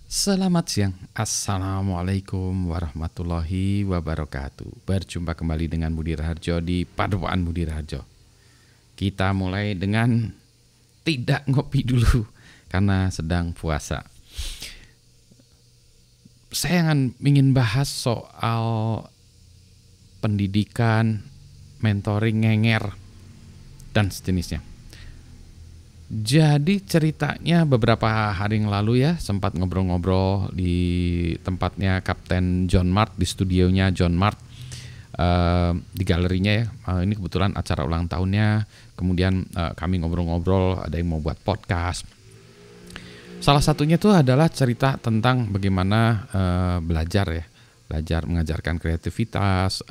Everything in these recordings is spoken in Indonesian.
Selamat siang, Assalamualaikum warahmatullahi wabarakatuh. Berjumpa kembali dengan Budi Raharjo di Paduan Budi Raharjo. Kita mulai dengan tidak ngopi dulu karena sedang puasa. Saya ingin bahas soal pendidikan, mentoring ngenger, dan sejenisnya. Jadi ceritanya beberapa hari yang lalu ya sempat ngobrol-ngobrol di tempatnya Kapten John Mart, di studionya John Mart, di galerinya ya. Ini kebetulan acara ulang tahunnya. Kemudian kami ngobrol-ngobrol, ada yang mau buat podcast. Salah satunya itu adalah cerita tentang bagaimana belajar mengajarkan kreativitas.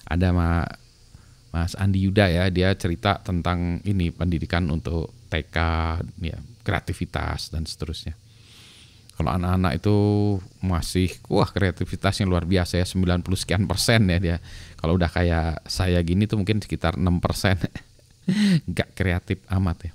Ada Mas Andi Yuda ya, dia cerita tentang ini pendidikan untuk TK, ya, kreativitas dan seterusnya. Kalau anak-anak itu masih kreativitasnya luar biasa ya, 90 sekian persen ya dia. Kalau udah kayak saya gini tuh mungkin sekitar 6%. Nggak kreatif amat ya.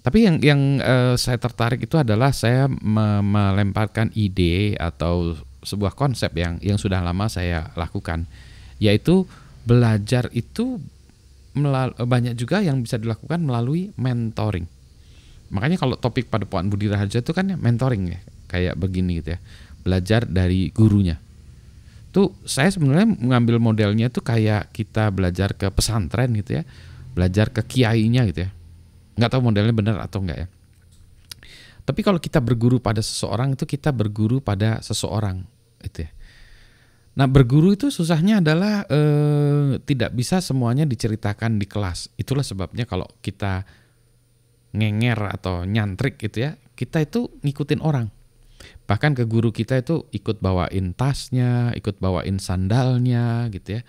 Tapi yang saya tertarik itu adalah saya melemparkan ide atau sebuah konsep yang sudah lama saya lakukan, yaitu belajar itu banyak juga yang bisa dilakukan melalui mentoring. Makanya kalau topik pada Paduan Budi Raharjo itu kan mentoring ya, kayak begini gitu ya, belajar dari gurunya. Tuh saya sebenarnya mengambil modelnya tuh kayak kita belajar ke pesantren gitu ya, belajar ke kiainya gitu ya. Nggak tahu modelnya benar atau enggak ya. Tapi kalau kita berguru pada seseorang itu kita berguru pada seseorang itu ya. Nah, berguru itu susahnya adalah tidak bisa semuanya diceritakan di kelas. Itulah sebabnya kalau kita ngenger atau nyantrik gitu ya, kita itu ngikutin orang. Bahkan ke guru kita itu ikut bawain tasnya, ikut bawain sandalnya gitu ya,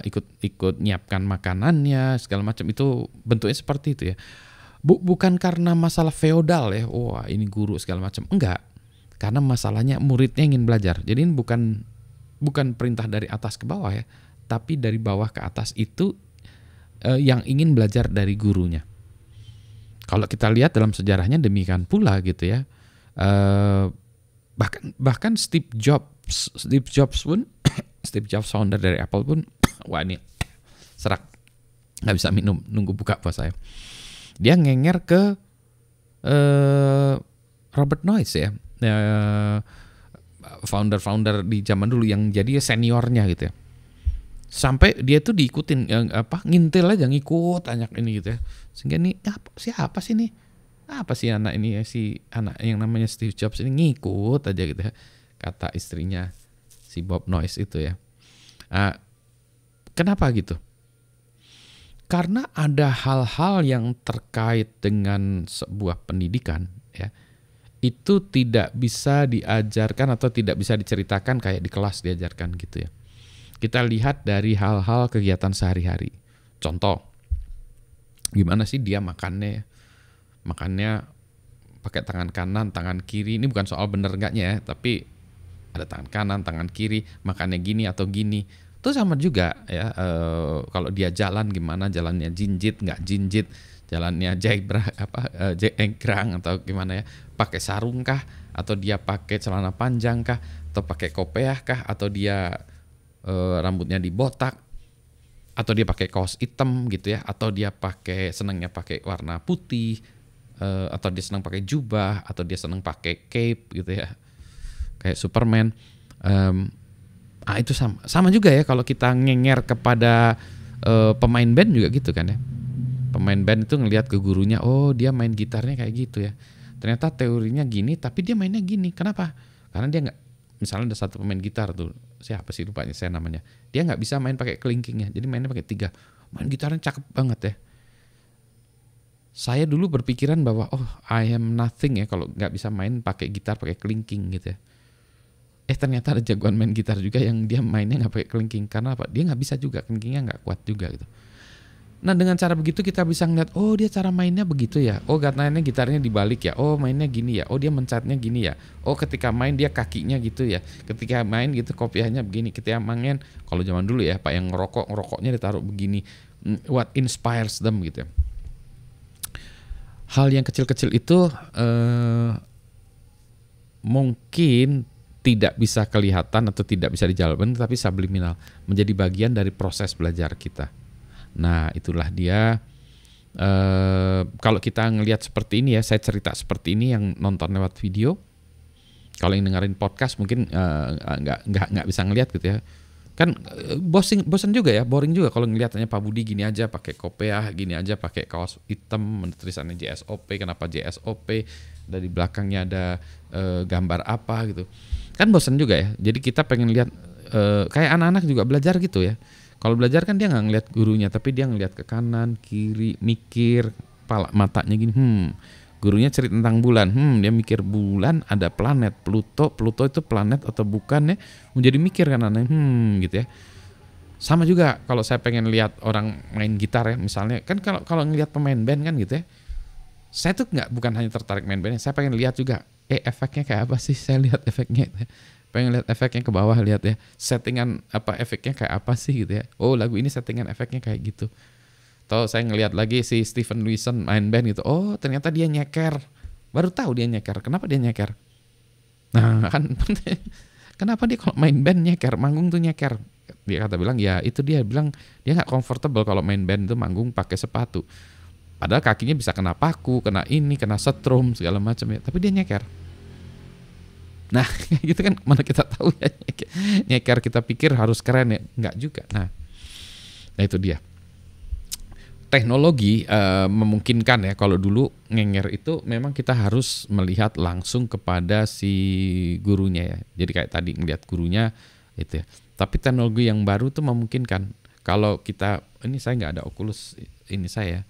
ikut nyiapkan makanannya, segala macam. Itu bentuknya seperti itu ya. Bukan karena masalah feodal ya, wah ini guru segala macam. Enggak, karena masalahnya muridnya ingin belajar. Jadi ini bukan perintah dari atas ke bawah ya, tapi dari bawah ke atas itu yang ingin belajar dari gurunya. Kalau kita lihat dalam sejarahnya demikian pula gitu ya. Bahkan Steve Jobs pun Steve Jobs founder dari Apple pun wah ini serak, nggak bisa minum nunggu buka puasa ya. Dia ngenger ke Robert Noyce ya. Founder di zaman dulu yang jadi seniornya gitu ya, sampai dia tuh diikutin ngintil aja, ngikut banyak ini gitu ya, sehingga nih siapa sih nih, apa sih anak ini ya, si anak yang namanya Steve Jobs ini ngikut aja gitu ya, kata istrinya si Bob Noyce itu ya. Kenapa gitu? Karena ada hal-hal yang terkait dengan sebuah pendidikan ya, itu tidak bisa diajarkan atau tidak bisa diceritakan kayak di kelas diajarkan gitu ya. Kita lihat dari hal-hal kegiatan sehari-hari. Contoh, gimana sih dia makannya pakai tangan kanan, tangan kiri. Ini bukan soal bener enggaknya ya, tapi ada tangan kanan, tangan kiri, makannya gini atau gini. Itu sama juga ya, kalau dia jalan gimana, jalannya jinjit nggak jinjit, jalannya jenggrang atau gimana ya, pakai sarung kah, atau dia pakai celana panjang kah, atau pakai kopiah kah, atau dia rambutnya dibotak, atau dia pakai kaos hitam gitu ya, atau dia senangnya pakai warna putih, atau dia senang pakai jubah, atau dia senang pakai cape gitu ya, kayak Superman. Itu sama juga ya kalau kita ngenger kepada pemain band juga gitu kan ya. Pemain band itu ngelihat ke gurunya, oh dia main gitarnya kayak gitu ya, ternyata teorinya gini tapi dia mainnya gini. Kenapa? Karena dia nggak, misalnya ada satu pemain gitar tuh, siapa sih lupanya saya namanya, dia nggak bisa main pakai kelingkingnya, jadi mainnya pakai 3. Main gitarnya cakep banget ya. Saya dulu berpikiran bahwa I am nothing ya kalau nggak bisa main pakai gitar pakai kelingking gitu ya. Ternyata ada jagoan main gitar juga yang dia mainnya nggak pakai kelingking. Karena apa? Dia nggak bisa juga, kelingkingnya nggak kuat juga gitu. Nah dengan cara begitu kita bisa ngeliat, oh dia cara mainnya begitu ya, oh katanya gitarnya dibalik ya, oh mainnya gini ya, oh dia mencetnya gini ya, oh ketika main dia kakinya gitu ya, ketika main gitu kopiahnya begini, ketika main, kalau zaman dulu ya Pak yang ngerokoknya ditaruh begini. What inspires them gitu ya. Hal yang kecil-kecil itu mungkin tidak bisa kelihatan atau tidak bisa dijalankan, tapi subliminal, menjadi bagian dari proses belajar kita. Nah, itulah dia. Kalau kita ngelihat seperti ini ya, saya cerita seperti ini yang nonton lewat video. Kalau yang dengerin podcast mungkin nggak bisa ngelihat gitu ya. Kan bosan juga ya, boring juga kalau ngelihatnya Pak Budi gini aja pakai kopiah, gini aja pakai kaos hitam, tulisannya JSOP. Kenapa JSOP? Dari belakangnya ada gambar apa gitu. Kan bosan juga ya. Jadi kita pengen lihat kayak anak-anak juga belajar gitu ya. Kalau belajar kan dia nggak ngelihat gurunya, tapi dia ngelihat ke kanan, kiri, mikir, matanya gini. Gurunya cerita tentang bulan, dia mikir bulan ada planet Pluto itu planet atau bukan ya, menjadi mikir kan aneh, gitu ya. Sama juga kalau saya pengen lihat orang main gitar ya, misalnya kan kalau ngelihat pemain band kan gitu ya, saya tuh bukan hanya tertarik main bandnya, saya pengen lihat juga, efeknya kayak apa sih, saya lihat efeknya, pengen lihat efeknya ke bawah, lihat ya, settingan apa efeknya kayak apa sih gitu ya, oh lagu ini settingan efeknya kayak gitu. Atau saya ngelihat lagi si Stephen Wilson main band gitu. Oh, ternyata dia nyeker. Baru tahu dia nyeker. Kenapa dia nyeker? Nah, kan kenapa dia kalau main band nyeker, manggung tuh nyeker? Dia bilang, ya itu dia bilang dia nggak comfortable kalau main band tuh manggung pakai sepatu. Padahal kakinya bisa kena paku, kena ini, kena setrum segala macam ya. Tapi dia nyeker. Nah, gitu kan mana kita tahu ya nyeker kita pikir harus keren ya, nggak juga. Nah itu dia. Teknologi memungkinkan ya, kalau dulu ngenger itu memang kita harus melihat langsung kepada si gurunya ya. Jadi kayak tadi ngelihat gurunya itu ya. Tapi teknologi yang baru tuh memungkinkan. Kalau kita, ini saya nggak ada Oculus ini saya.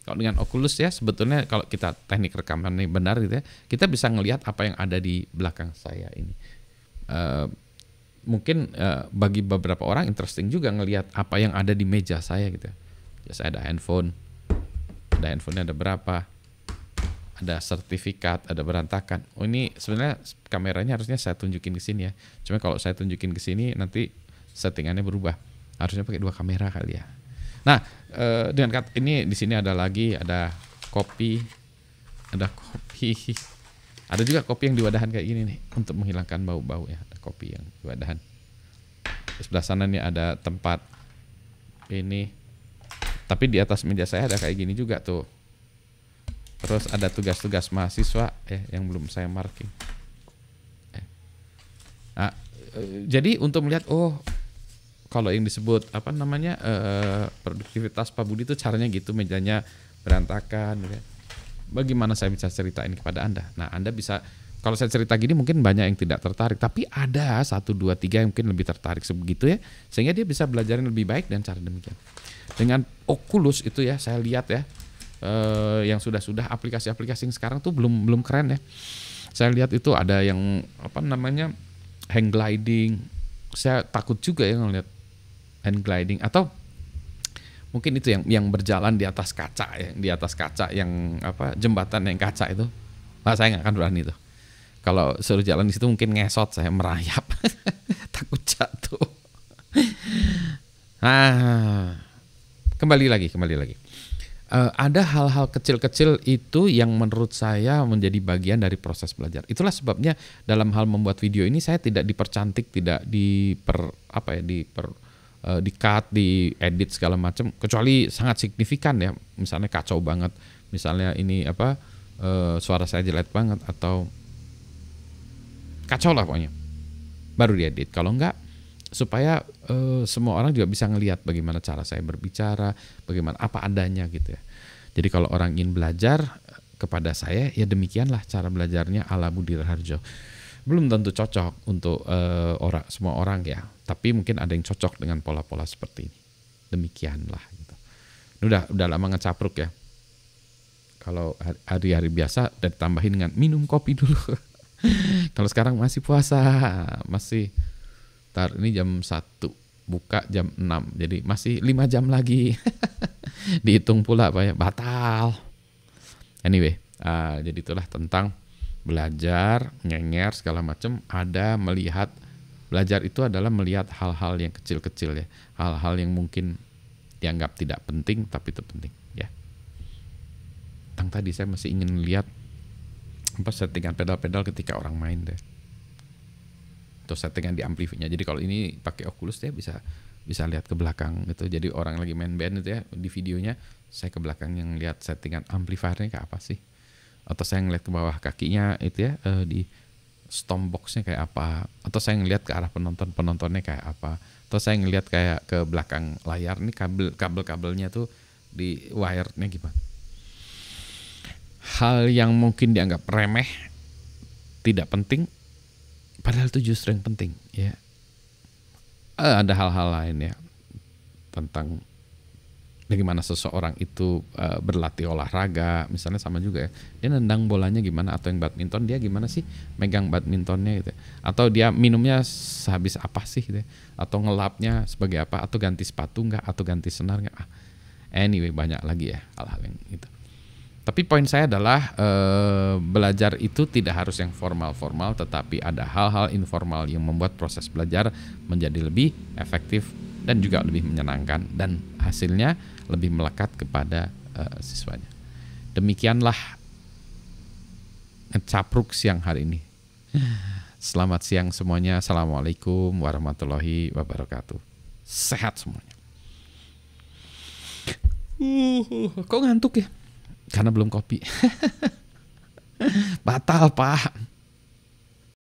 Kalau dengan Oculus ya sebetulnya kalau kita teknik rekaman ini benar gitu ya, kita bisa ngelihat apa yang ada di belakang saya ini. Mungkin bagi beberapa orang interesting juga ngelihat apa yang ada di meja saya gitu ya. Ya, saya ada handphone, handphonenya ada berapa, ada sertifikat, ada berantakan. Oh ini sebenarnya kameranya harusnya saya tunjukin ke sini ya. Cuma kalau saya tunjukin ke sini nanti settingannya berubah. Harusnya pakai 2 kamera kali ya. Nah dengan ini di sini ada kopi, ada juga kopi yang di wadahan kayak gini nih untuk menghilangkan bau-bau ya. Ada kopi yang di wadahan. Di sebelah sana nih ada tempat ini. Tapi di atas meja saya ada kayak gini juga tuh. Terus ada tugas-tugas mahasiswa yang belum saya marking. Nah, jadi untuk melihat kalau yang disebut produktivitas Pak Budi itu caranya gitu, mejanya berantakan. Bagaimana saya bisa cerita ini kepada Anda? Nah, Anda bisa, kalau saya cerita gini mungkin banyak yang tidak tertarik, tapi ada 1, 2, 3 yang mungkin lebih tertarik sebegitu ya, sehingga dia bisa belajar lebih baik dan cara demikian. Dengan Oculus itu ya, saya lihat ya, yang sudah aplikasi-aplikasi yang sekarang tuh belum keren ya. Saya lihat itu ada yang hang gliding. Saya takut juga ya ngelihat hang gliding, atau mungkin itu yang berjalan di atas kaca ya, yang jembatan yang kaca itu. Saya nggak akan berani tuh. Kalau suruh jalan di situ mungkin ngesot, saya merayap. Takut jatuh. Kembali lagi. Ada hal-hal kecil-kecil itu yang menurut saya menjadi bagian dari proses belajar. Itulah sebabnya dalam hal membuat video ini saya tidak dipercantik, tidak di-cut, di-edit segala macam, kecuali sangat signifikan ya. Misalnya kacau banget, misalnya ini suara saya jelek banget atau kacau lah pokoknya, baru diedit. Kalau enggak, supaya semua orang juga bisa ngelihat bagaimana cara saya berbicara, bagaimana apa adanya gitu ya. Jadi kalau orang ingin belajar kepada saya, ya demikianlah cara belajarnya ala Budi Raharjo. Belum tentu cocok untuk semua orang ya, tapi mungkin ada yang cocok dengan pola-pola seperti ini. Demikianlah gitu. Udah lama ngecapruk ya. Kalau hari-hari biasa dan tambahin dengan minum kopi dulu. Kalau sekarang masih puasa, ini jam 1, buka jam 6, jadi masih 5 jam lagi. Dihitung pula Pak ya, batal. Anyway, jadi itulah tentang belajar, ngenger segala macam. Ada melihat, belajar itu adalah melihat hal-hal yang kecil-kecil ya, hal-hal yang mungkin dianggap tidak penting tapi itu penting ya. Tadi saya masih ingin lihat apa settingan pedal-pedal ketika orang main deh. Atau settingan di amplifinya. Jadi kalau ini pakai Oculus dia bisa lihat ke belakang gitu. Jadi orang lagi main band itu ya di videonya saya ke belakang yang lihat settingan amplifiernya kayak apa sih. Atau saya ngeliat ke bawah kakinya itu ya di stomp boxnya kayak apa. Atau saya ngeliat ke arah penontonnya kayak apa. Atau saya ngeliat kayak ke belakang layar nih kabel-kabelnya tuh di wire-nya gimana. Hal yang mungkin dianggap remeh, tidak penting, padahal itu justru yang penting ya. Ada hal-hal lain ya tentang bagaimana seseorang itu berlatih olahraga, misalnya sama juga ya. Dia nendang bolanya gimana, atau yang badminton dia gimana sih megang badmintonnya gitu. Atau dia minumnya sehabis apa sih gitu. Atau ngelapnya sebagai apa, atau ganti sepatu enggak, atau ganti senar enggak. Anyway, banyak lagi ya hal-hal yang itu. Tapi poin saya adalah belajar itu tidak harus yang formal-formal, tetapi ada hal-hal informal yang membuat proses belajar menjadi lebih efektif dan juga lebih menyenangkan, dan hasilnya lebih melekat kepada siswanya. Demikianlah Ngecapruk siang hari ini. Selamat siang semuanya. Assalamualaikum warahmatullahi wabarakatuh. Sehat semuanya. Kok ngantuk ya? Karena belum kopi. Batal, Pak.